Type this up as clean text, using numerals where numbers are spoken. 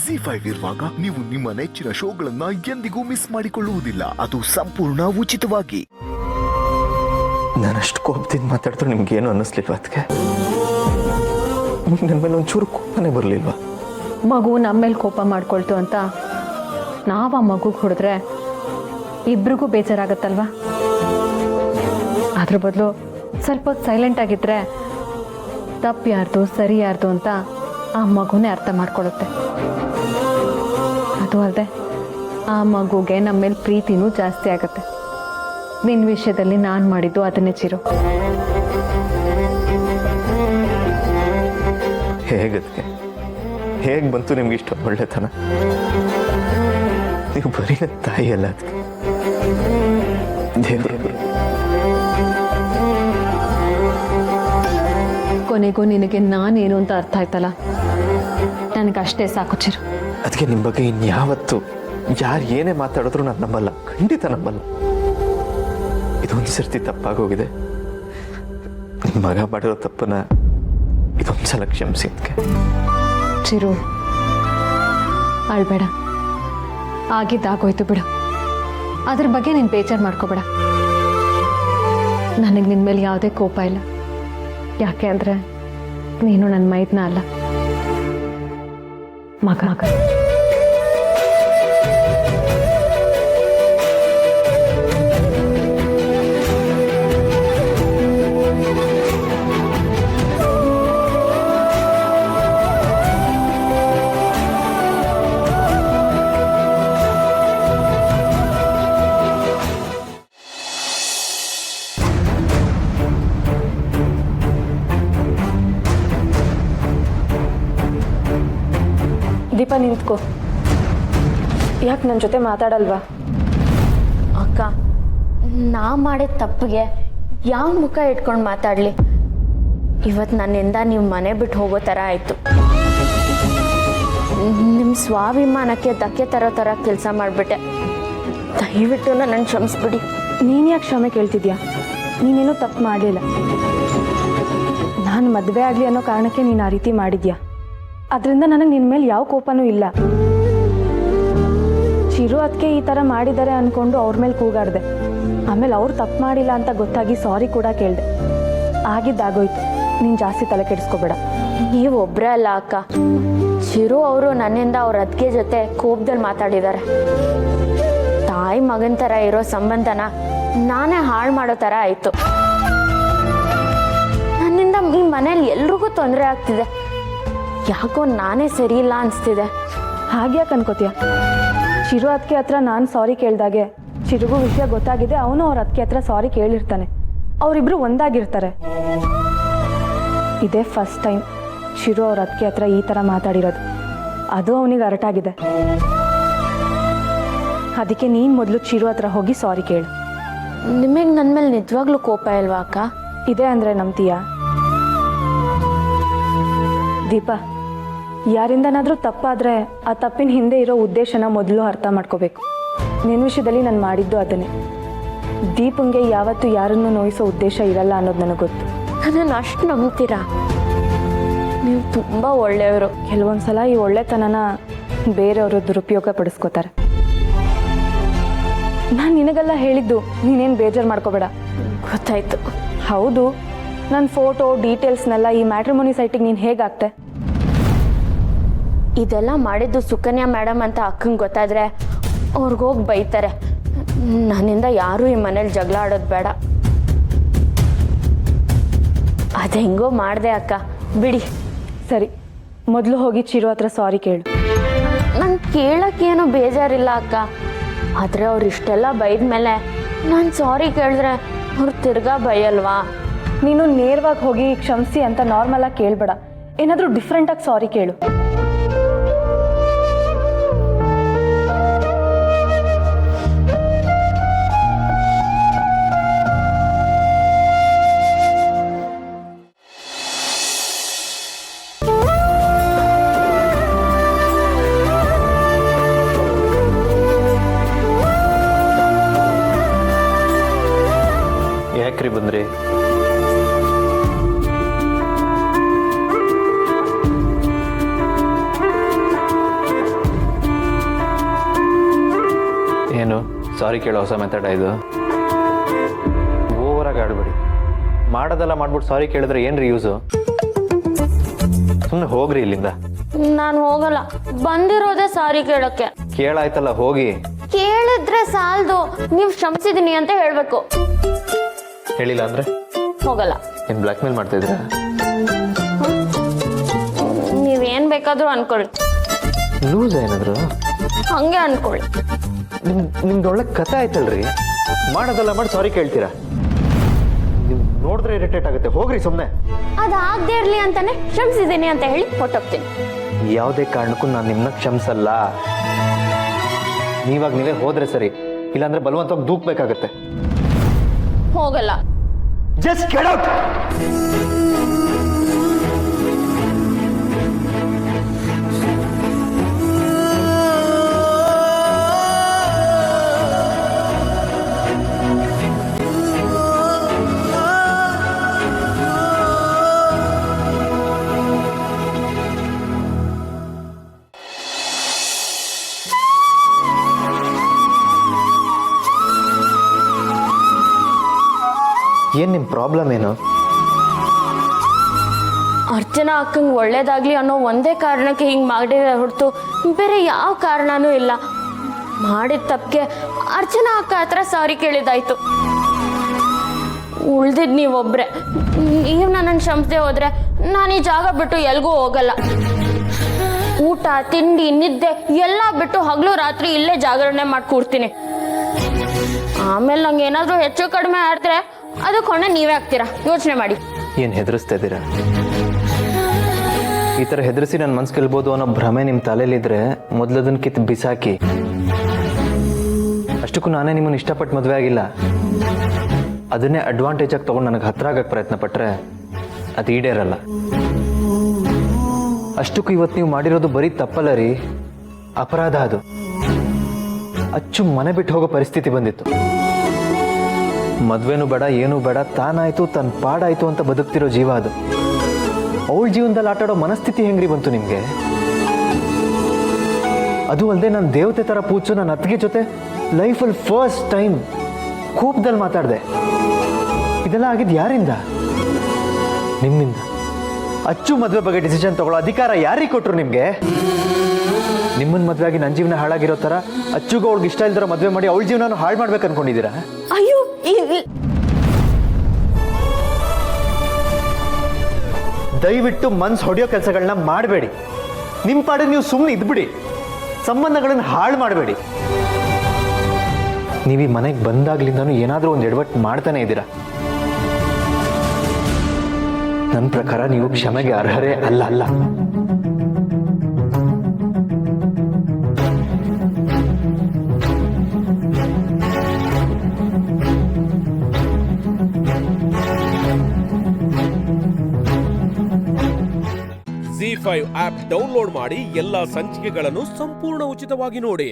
ಜಿ5 ಇರುವಾಗ ನೀವು ನಿಮ್ಮ ನೆಚ್ಚಿನ ಶೋಗಳನ್ನ ಎಂದಿಗೂ ಮಿಸ್ ಮಾಡಿಕೊಳ್ಳುವುದಿಲ್ಲ. ಅದು ಸಂಪೂರ್ಣ ಉಚಿತವಾಗಿ. ನಾನಷ್ಟು ಕೋಪದಿಂದ ಮಾತಾಡಿದ್ರು ನಿಮ್ಗೇನು ಅನ್ನಿಸ್ಲಿಲ್ವಾ? ಅದಕ್ಕೆ ನನ್ನ ಮೇಲೆ ಒಂಚೂರು ಕೋಪನೇ ಬರಲಿಲ್ವಾ? ಮಗು ನಮ್ಮ ಮೇಲೆ ಕೋಪ ಮಾಡ್ಕೊಳ್ತು ಅಂತ ನಾವು ಆ ಮಗುಗೆ ಹೊಡೆದ್ರೆ ಇಬ್ರಿಗೂ ಬೇಜಾರಾಗತ್ತಲ್ವಾ? ಅದ್ರ ಬದಲು ಸ್ವಲ್ಪ ಹೊತ್ತು ಸೈಲೆಂಟ್ ಆಗಿದ್ರೆ ತಪ್ಪು ಯಾರ್ದು ಸರಿ ಯಾರ್ದು ಅಂತ ಆ ಮಗುನೇ ಅರ್ಥ ಮಾಡ್ಕೊಳ್ಳುತ್ತೆ. ಅದು ಅಲ್ಲದೆ ಆ ಮಗುಗೆ ನಮ್ಮ ಮೇಲೆ ಪ್ರೀತಿನೂ ಜಾಸ್ತಿ ಆಗುತ್ತೆ. ನಿನ್ನ ವಿಷಯದಲ್ಲಿ ನಾನು ಮಾಡಿದ್ದು ಅದನ್ನೇ ಚಿರು. ಹೇಗದಕ್ಕೆ ಹೇಗೆ ಬಂತು ನಿಮ್ಗೆ ಇಷ್ಟೊಂದು ಒಳ್ಳೆತನ? ನೀವು ಬರೀ ನನ್ನ ತಾಯಿ ಅಲ್ಲ, ಅದಕ್ಕೆ ಕೊನೆಗೂ ನಿನಗೆ ನಾನೇನು ಅಂತ ಅರ್ಥ ಆಯ್ತಲ್ಲ, ನನಗಷ್ಟೇ ಸಾಕು ಚಿರು. ಅದಕ್ಕೆ ನಿಮ್ಮ ಬಗ್ಗೆ ಇನ್ಯಾವತ್ತು ಯಾರು ಏನೇ ಮಾತಾಡಿದ್ರು ನಾನು ನಂಬಲ್ಲ, ಖಂಡಿತ ನಂಬಲ್ಲ. ಇದೊಂದು ಸರ್ತಿ ತಪ್ಪಾಗೋಗಿದೆ. ನಿಮ್ಮ ಮಗ ಮಾಡಿರೋ ತಪ್ಪನ್ನ ಇದೊಂದು ಸಲ ಕ್ಷಮಿಸಿ. ಅದಕ್ಕೆ ಚಿರು, ಅಳ್ಬೇಡ, ಆಗಿದ್ದಾಗೋಯ್ತು ಬಿಡು. ಅದ್ರ ಬಗ್ಗೆ ನೀನು ಬೇಜಾರು ಮಾಡ್ಕೋಬೇಡ. ನನಗೆ ನಿನ್ನ ಮೇಲೆ ಯಾವುದೇ ಕೋಪ ಇಲ್ಲ. ಯಾಕೆ ಅಂದರೆ ನೀನು ನನ್ನ ಮೈದ್ನ ಅಲ್ಲ, ಮಗ. ದೀಪ, ನಿಂತ್ಕೋ. ಯಾಕೆ ನನ್ನ ಜೊತೆ ಮಾತಾಡಲ್ವಾ? ಅಕ್ಕ, ನಾ ಮಾಡಿದ ತಪ್ಪಿಗೆ ಯಾವ ಮುಖ ಇಟ್ಕೊಂಡು ಮಾತಾಡಲಿ? ಇವತ್ತು ನನ್ನಿಂದ ನೀವು ಮನೆ ಬಿಟ್ಟು ಹೋಗೋ ಥರ ಆಯಿತು. ನಿಮ್ಮ ಸ್ವಾಭಿಮಾನಕ್ಕೆ ಧಕ್ಕೆ ತರೋ ಥರ ಕೆಲಸ ಮಾಡಿಬಿಟ್ಟೆ. ದಯವಿಟ್ಟು ನನ್ನ ಕ್ಷಮಿಸ್ಬಿಡಿ. ನೀನು ಯಾಕೆ ಕ್ಷಮೆ ಕೇಳ್ತಿದ್ಯಾ? ನೀನೇನೂ ತಪ್ಪು ಮಾಡಲಿಲ್ಲ. ನಾನು ಮದುವೆ ಆಗಲಿ ಅನ್ನೋ ಕಾರಣಕ್ಕೆ ನೀನು ಆ ರೀತಿ ಮಾಡಿದ್ಯಾ. ಅದರಿಂದ ನನಗೆ ನಿನ್ನ ಮೇಲೆ ಯಾವ ಕೋಪನೂ ಇಲ್ಲ. ಚಿರು ಅದಕ್ಕೆ ಈ ಥರ ಮಾಡಿದ್ದಾರೆ ಅಂದ್ಕೊಂಡು ಅವ್ರ ಮೇಲೆ ಕೂಗಾಡಿದೆ. ಆಮೇಲೆ ಅವ್ರು ತಪ್ಪು ಮಾಡಿಲ್ಲ ಅಂತ ಗೊತ್ತಾಗಿ ಸಾರಿ ಕೂಡ ಕೇಳಿದೆ. ಆಗಿದ್ದಾಗೋಯ್ತು. ನೀನು ಜಾಸ್ತಿ ತಲೆ ಕೆಡಿಸ್ಕೋಬೇಡ. ನೀವು ಒಬ್ಬರೇ ಅಲ್ಲ ಅಕ್ಕ, ಚಿರು ಅವರು ನನ್ನಿಂದ ಅವ್ರ ಅತ್ತಿಗೆ ಜೊತೆ ಕೋಪದಲ್ಲಿ ಮಾತಾಡಿದ್ದಾರೆ. ತಾಯಿ ಮಗನ ಥರ ಇರೋ ಸಂಬಂಧನ ನಾನೇ ಹಾಳು ಮಾಡೋ ಥರ ಆಯಿತು. ನನ್ನಿಂದ ಈ ಮನೇಲಿ ಎಲ್ರಿಗೂ ತೊಂದರೆ ಆಗ್ತಿದೆ. ಯಾಕೋ ನಾನೇ ಸರಿ ಇಲ್ಲ ಅನಿಸ್ತಿದೆ. ಹಾಗ್ಯಾಕೆ ಅನ್ಕೋತೀಯ? ಚಿರು ಅದಕ್ಕೆ ಹತ್ರ ನಾನು ಸಾರಿ ಕೇಳಿದಾಗೆ ಚಿರುಗೂ ವಿಷಯ ಗೊತ್ತಾಗಿದೆ. ಅವನು ಅವ್ರ ಅದಕ್ಕೆ ಹತ್ರ ಸಾರಿ ಕೇಳಿರ್ತಾನೆ. ಅವರಿಬ್ರು ಒಂದಾಗಿರ್ತಾರೆ. ಇದೇ ಫಸ್ಟ್ ಟೈಮ್ ಚಿರು ಅವ್ರ ಅದಕ್ಕೆ ಹತ್ರ ಈ ಥರ ಮಾತಾಡಿರೋದು. ಅದು ಅವನಿಗೆ ಅರಟಾಗಿದೆ. ಅದಕ್ಕೆ ನೀನು ಮೊದಲು ಚಿರು ಹತ್ರ ಹೋಗಿ ಸಾರಿ ಕೇಳು. ನಿಮಗೆ ನನ್ನ ಮೇಲೆ ನಿಜವಾಗ್ಲೂ ಕೋಪ ಇಲ್ವಾ ಅಕ್ಕ? ಇದೆ ಅಂದರೆ ನಂಬ್ತೀಯಾ? ದೀಪ, ಯಾರಿಂದನಾದರೂ ತಪ್ಪಾದರೆ ಆ ತಪ್ಪಿನ ಹಿಂದೆ ಇರೋ ಉದ್ದೇಶನ ಮೊದಲು ಅರ್ಥ ಮಾಡ್ಕೋಬೇಕು. ನಿನ್ನ ವಿಷಯದಲ್ಲಿ ನಾನು ಮಾಡಿದ್ದು ಅದನ್ನೇ. ದೀಪಂಗೆ ಯಾವತ್ತೂ ಯಾರನ್ನೂ ನೋಯಿಸೋ ಉದ್ದೇಶ ಇರಲ್ಲ ಅನ್ನೋದು ನನಗೆ ಗೊತ್ತು. ನನ್ನನ್ನು ಅಷ್ಟು ನಂಬ್ತೀರಾ? ನೀವು ತುಂಬ ಒಳ್ಳೆಯವರು. ಕೆಲವೊಂದು ಸಲ ಈ ಒಳ್ಳೆತನನ ಬೇರೆಯವರು ದುರುಪಯೋಗ ಪಡಿಸ್ಕೋತಾರೆ. ನಾನು ನಿನಗೆಲ್ಲ ಹೇಳಿದ್ದು, ನೀನೇನು ಬೇಜಾರು ಮಾಡ್ಕೋಬೇಡ. ಗೊತ್ತಾಯ್ತು. ಹೌದು, ನನ್ನ ಫೋಟೋ ಡೀಟೇಲ್ಸ್ನೆಲ್ಲ ಈ ಮ್ಯಾಟ್ರಿಮೋನಿ ಸೈಟಿಗೆ ನೀನು ಹೇಗಾಗ್ತೆ? ಇದೆಲ್ಲ ಮಾಡಿದ್ದು ಸುಕನ್ಯಾ ಮೇಡಮ್ ಅಂತ ಅಕ್ಕಂಗೆ ಗೊತ್ತಾದರೆ ಅವ್ರಿಗೋಗಿ ಬೈತಾರೆ. ನನ್ನಿಂದ ಯಾರೂ ಈ ಮನೇಲಿ ಜಗಳ ಆಡೋದು ಬೇಡ. ಅದು ಹೆಂಗೋ ಮಾಡಿದೆ ಅಕ್ಕ, ಬಿಡಿ. ಸರಿ, ಮೊದಲು ಹೋಗಿ ಚಿರು ಹತ್ರ ಸಾರಿ ಕೇಳು. ನಂಗೆ ಕೇಳೋಕ್ಕೇನೋ ಬೇಜಾರಿಲ್ಲ ಅಕ್ಕ. ಆದರೆ ಅವ್ರು ಇಷ್ಟೆಲ್ಲ ಬೈದ ಮೇಲೆ ನಾನು ಸಾರಿ ಕೇಳಿದ್ರೆ ಅವ್ರು ತಿರ್ಗಾ ಬೈಯಲ್ವಾ? ನೀನು ನೇರವಾಗಿ ಹೋಗಿ ಕ್ಷಮಿಸಿ ಅಂತ ನಾರ್ಮಲಾಗಿ ಕೇಳಬೇಡ. ಏನಾದರೂ ಡಿಫ್ರೆಂಟಾಗಿ ಸಾರಿ ಕೇಳು. ಯಾಕ್ರಿ ಬಂದ್ರಿ? ಸಾರಿ ಕೇಳೋ ಹೊಸ ಮೆಥಡ ಇದು. ಓವರಾಗಿ ಆಡ್ಬೇಡಿ. ಮಾಡೋದೆಲ್ಲ ಮಾಡ್ಬಿಟ್ಟು ಸಾರಿ ಕೇಳಿದ್ರೆ ಏನ್ರಿ ಯೂಸು? ಸುಮ್ಮನೆ ಹೋಗ್ರಿ ಇಲ್ಲಿಂದ. ನಾನು ಹೋಗಲ್ಲ, ಬಂದಿರೋದೇ ಸಾರಿ ಕೇಳಕ್ಕೆ. ಕೇಳಾಯ್ತಲ್ಲ, ಹೋಗಿ. ಕೇಳಿದ್ರೆ ಸಾಲದು, ನೀವು ಕ್ಷಮಿಸಿದೀನಿ ಅಂತ ಹೇಳ್ಬೇಕು. ಹೇಳಿಲ್ಲ ಅಂದ್ರೆ ಹೋಗಲ್ಲ. ಏನ್ ಬ್ಲ್ಯಾಕ್ ಮೇಲ್ ಮಾಡ್ತಾ ಇದ್ದೀರಾ? ನೀವೇನ್ ಬೇಕಾದ್ರೂ ಅನ್ಕೊಳ್ಳಿ. ಲೂಸ್ ಏನಾದ್ರು ಹಂಗೆ ಅನ್ಕೊಳ್ಳಿ. ನಿಮ್ದು ಒಳ್ಳೆ ಕಥೆ ಆಯ್ತಲ್ರಿ. ಮಾಡೋದೆಲ್ಲ ಮಾಡಿ ಸಾರಿ ಕೇಳ್ತೀರಾ? ನೀವು ನೋಡಿದ್ರೆ ಇರಿಟೇಟ್ ಆಗುತ್ತೆ. ಹೋಗ್ರಿ ಸುಮ್ಮನೆ. ಅದಾಗದೇ ಇರ್ಲಿ ಅಂತಾನೆ ಕ್ಷಮಿಸಿದ್ದೀನಿ ಅಂತ ಹೇಳಿ ಹೊಟ್ಟೋಗ್ತೀನಿ. ಯಾವುದೇ ಕಾರಣಕ್ಕೂ ನಾನು ನಿಮ್ಮನ್ನ ಕ್ಷಮಿಸಲ್ಲ. ನೀವಾಗ ನೀವೇ ಹೋದ್ರೆ ಸರಿ, ಇಲ್ಲಾಂದ್ರೆ ಬಲವಂತವಾಗಿ ದೂಕ್ಬೇಕಾಗತ್ತೆ. ಹೋಗಲ್ಲ. Just get out. ಏನ್ ನಿಮ್ ಪ್ರಾಬ್ಲಮ್ ಏನು? ಅರ್ಚನಾ ಅಕ್ಕಂಗೆ ಒಳ್ಳೇದಾಗ್ಲಿ ಅನ್ನೋ ಒಂದೇ ಕಾರಣಕ್ಕೆ ಹಿಂಗೆ ಮಾಡಿದ್ರೆ ಹೊರತು ಬೇರೆ ಯಾವ ಕಾರಣನೂ ಇಲ್ಲ. ಮಾಡಿದ ತಪ್ಪಿಗೆ ಅರ್ಚನಾ ಅಕ್ಕ ಹತ್ರ ಸಾರಿ ಕೇಳಿದಾಯ್ತು. ಉಳ್ದಿದ್ ನೀವೊಬ್ರೆ. ನೀವು ನನ್ನನ್ನು ಕ್ಷಮಿಸದೆ ಹೋದ್ರೆ ನಾನು ಈ ಜಾಗ ಬಿಟ್ಟು ಎಲ್ಗೂ ಹೋಗಲ್ಲ. ಊಟ ತಿಂಡಿ ನಿದ್ದೆ ಎಲ್ಲ ಬಿಟ್ಟು ಹಗಲು ರಾತ್ರಿ ಇಲ್ಲೇ ಜಾಗರಣೆ ಮಾಡಿ ಕೂರ್ತೀನಿ. ಆಮೇಲೆ ನಂಗೆ ಏನಾದರೂ ಹೆಚ್ಚು ಕಡಿಮೆ ಆದ್ರೆ ಅದಕ್ಕೆ ಹೊಣೆ ನೀವೇ ಆಗ್ತೀರಾ. ಯೋಚನೆ ಮಾಡಿ. ಏನ್ ಹೆದರಿಸ್ತಾ ಇದ್ದೀರಾ? ಈ ತರ ಹೆದರಿಸಿ ನನ್ನ ಮನ್ಸು ಗೆಲ್ಬೋದು ಅನ್ನೋ ಭ್ರಮೆ ನಿಮ್ ತಲೆಯಲ್ಲಿದ್ರೆ ಮೊದ್ಲದನ್ನ ಕಿತ್ತು ಬಿಸಾಕಿ. ಅಷ್ಟಕ್ಕೂ ನಾನೇ ನಿಮ್ಮನ್ನು ಇಷ್ಟಪಟ್ಟು ಮದುವೆ ಆಗಿಲ್ಲ. ಅದನ್ನೇ ಅಡ್ವಾಂಟೇಜ್ ಆಗಿ ತಗೊಂಡು ನನಗೆ ಹತ್ರ ಆಗಕ್ಕೆ ಪ್ರಯತ್ನ ಪಟ್ರೆ ಅದು ಈಡೇರಲ್ಲ. ಅಷ್ಟಕ್ಕೂ ಇವತ್ತು ನೀವು ಮಾಡಿರೋದು ಬರೀ ತಪ್ಪಲ್ಲ ರೀ, ಅಪರಾಧ. ಅದು ಅಚ್ಚು ಮನೆ ಬಿಟ್ಟು ಹೋಗೋ ಪರಿಸ್ಥಿತಿ ಬಂದಿತ್ತು. ಮದ್ವೆನೂ ಬೇಡ, ಏನೂ ಬೇಡ, ತಾನಾಯ್ತು ತನ್ನ ಪಾಡಾಯ್ತು ಅಂತ ಬದುಕ್ತಿರೋ ಜೀವ ಅದು. ಅವಳ ಜೀವನದಲ್ಲಿ ಆಟಾಡೋ ಮನಸ್ಥಿತಿ ಹೆಂಗ್ರಿ ಬಂತು ನಿಮ್ಗೆ? ಅದು ಅಲ್ಲದೆ ನಾನು ದೇವತೆ ತರ ಪೂಜು ನನ್ನ ಅತ್ತಿಗೆ ಜೊತೆ ಲೈಫಲ್ಲಿ ಫಸ್ಟ್ ಟೈಮ್ ಕೋಪದಲ್ಲಿ ಮಾತಾಡಿದೆ. ಇದೆಲ್ಲ ಆಗಿದ್ದು ಯಾರಿಂದ? ನಿಮ್ಮಿಂದ. ಅಚ್ಚು ಮದುವೆ ಬಗ್ಗೆ ಡಿಸಿಷನ್ ತಗೊಳ್ಳೋ ಅಧಿಕಾರ ಯಾರಿಗೆ ಕೊಟ್ರು ನಿಮ್ಗೆ? ನಿಮ್ಮನ್ನ ಮದುವೆ ಆಗಿ ನನ್ನ ಜೀವನ ಹಾಳಾಗಿರೋ ತರ ಅಚ್ಚುಗೂ ಅವಳಿಗೆ ಇಷ್ಟ ಇಲ್ದಿರೋ ಮದುವೆ ಮಾಡಿ ಅವಳ ಜೀವನ ಹಾಳು ಮಾಡ್ಬೇಕು ಅನ್ಕೊಂಡಿದ್ದೀರಾ? ಅಯ್ಯೋ, ದಯವಿಟ್ಟು ಮನ್ಸು ಹೊಡೆಯೋ ಕೆಲಸಗಳನ್ನ ಮಾಡಬೇಡಿ. ನಿಮ್ಮ ಪಾಡಿಗೆ ನೀವು ಸುಮ್ಮನೆ ಇದ್ಬಿಡಿ. ಸಂಬಂಧಗಳನ್ನು ಹಾಳು ಮಾಡಬೇಡಿ. ನೀವು ಈ ಮನೆಗೆ ಬಂದಾಗ್ಲಿಂದನೂ ಏನಾದರೂ ಒಂದು ಎಡವಟ್ಟು ಮಾಡ್ತಾನೆ ಇದ್ದೀರಾ. ನನ್ನ ಪ್ರಕಾರ ನೀವು ಕ್ಷಮೆಗೆ ಅರ್ಹರೇ ಅಲ್ಲ. ZEE5 ಆಪ್ ಡೌನ್ಲೋಡ್ ಮಾಡಿ ಎಲ್ಲಾ ಸಂಚಿಕೆಗಳನ್ನು ಸಂಪೂರ್ಣ ಉಚಿತವಾಗಿ ನೋಡಿ.